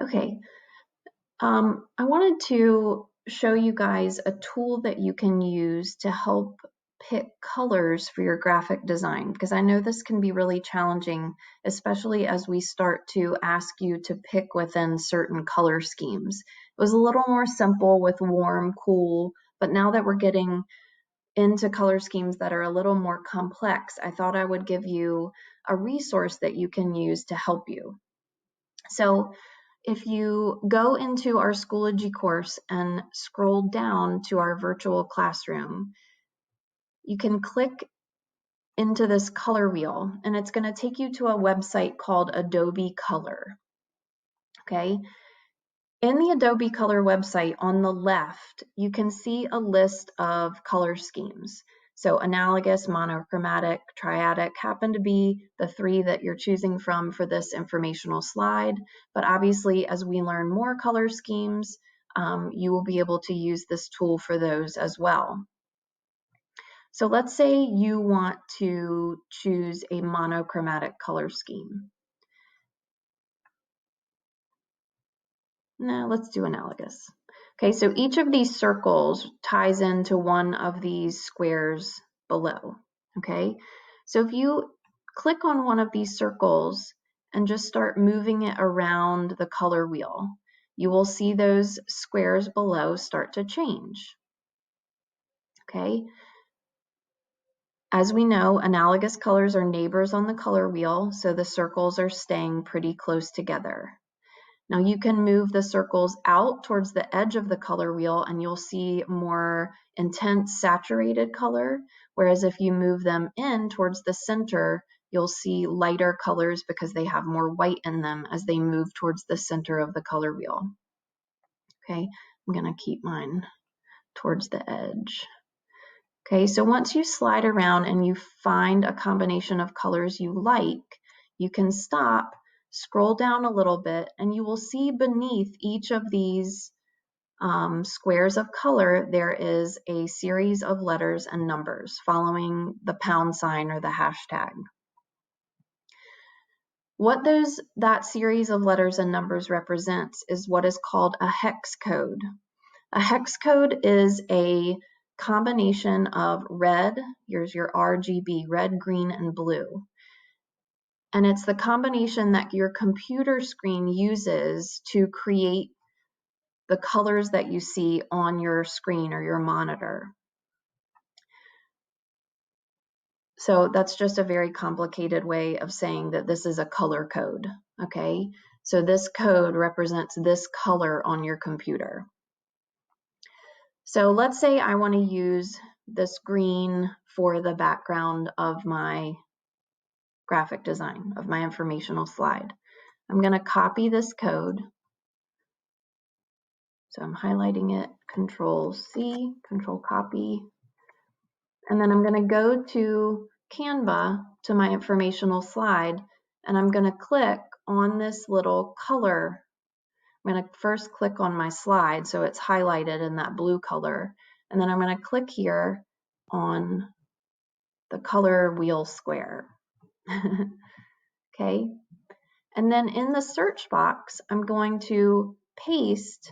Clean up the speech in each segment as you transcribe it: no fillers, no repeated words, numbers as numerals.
Okay, I wanted to show you guys a tool that you can use to help pick colors for your graphic design, because I know this can be really challenging, especially as we start to ask you to pick within certain color schemes. It was a little more simple with warm, cool, but now that we're getting into color schemes that are a little more complex, I thought I would give you a resource that you can use to help you. So if you go into our Schoology course and scroll down to our virtual classroom, you can click into this color wheel, and it's going to take you to a website called Adobe Color. Okay. In the Adobe Color website on the left, you can see a list of color schemes. So analogous, monochromatic, triadic happen to be the three that you're choosing from for this informational slide. But obviously, as we learn more color schemes, you will be able to use this tool for those as well. So let's say you want to choose a monochromatic color scheme. No, let's do analogous. Okay, so each of these circles ties into one of these squares below. Okay, so if you click on one of these circles and just start moving it around the color wheel, you will see those squares below start to change. Okay, as we know, analogous colors are neighbors on the color wheel, so the circles are staying pretty close together. Now you can move the circles out towards the edge of the color wheel and you'll see more intense saturated color, whereas if you move them in towards the center, you'll see lighter colors because they have more white in them as they move towards the center of the color wheel. Okay, I'm going to keep mine towards the edge. Okay, so once you slide around and you find a combination of colors you like, you can stop, scroll down a little bit, and you will see beneath each of these squares of color, there is a series of letters and numbers following the pound sign or the hashtag. What that series of letters and numbers represents is what is called a hex code. A hex code is a combination of red, here's your RGB, red, green, and blue. And it's the combination that your computer screen uses to create the colors that you see on your screen or your monitor. So that's just a very complicated way of saying that this is a color code, okay? So this code represents this color on your computer. So let's say I want to use this green for the background of my graphic design, of my informational slide. I'm going to copy this code. So I'm highlighting it, Control C, Control Copy. And then I'm going to go to Canva, to my informational slide, and I'm going to click on this little color. I'm going to first click on my slide so it's highlighted in that blue color. And then I'm going to click here on the color wheel square. Okay. And then in the search box, I'm going to paste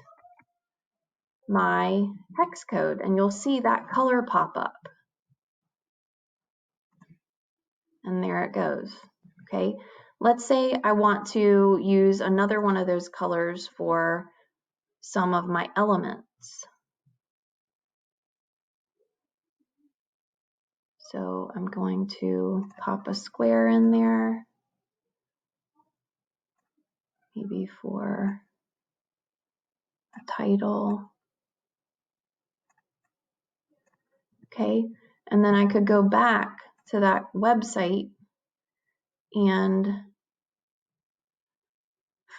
my hex code and you'll see that color pop up. And there it goes. Okay. Let's say I want to use another one of those colors for some of my elements. So I'm going to pop a square in there, maybe for a title. Okay, and then I could go back to that website and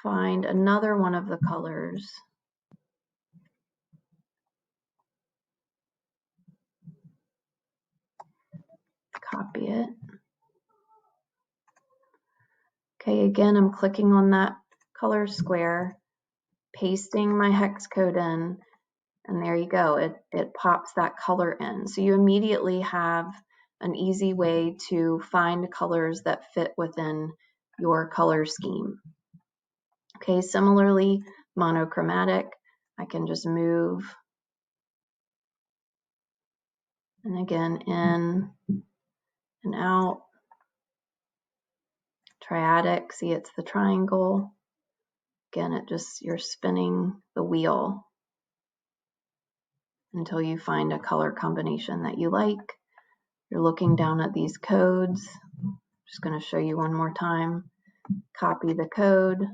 find another one of the colors. Copy it. Okay, again, I'm clicking on that color square, pasting my hex code in, and there you go. It pops that color in. So you immediately have an easy way to find colors that fit within your color scheme. Okay, similarly, monochromatic, I can just move, and again, in and out. Triadic, see it's the triangle. Again, you're spinning the wheel until you find a color combination that you like. You're looking down at these codes. I'm just going to show you one more time. Copy the code.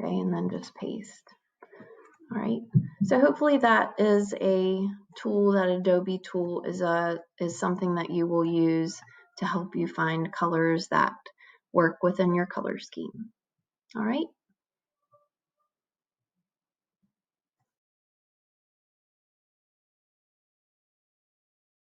Okay, and then just paste. All right, so hopefully that is a tool, that Adobe tool is something that you will use to help you find colors that work within your color scheme. All right.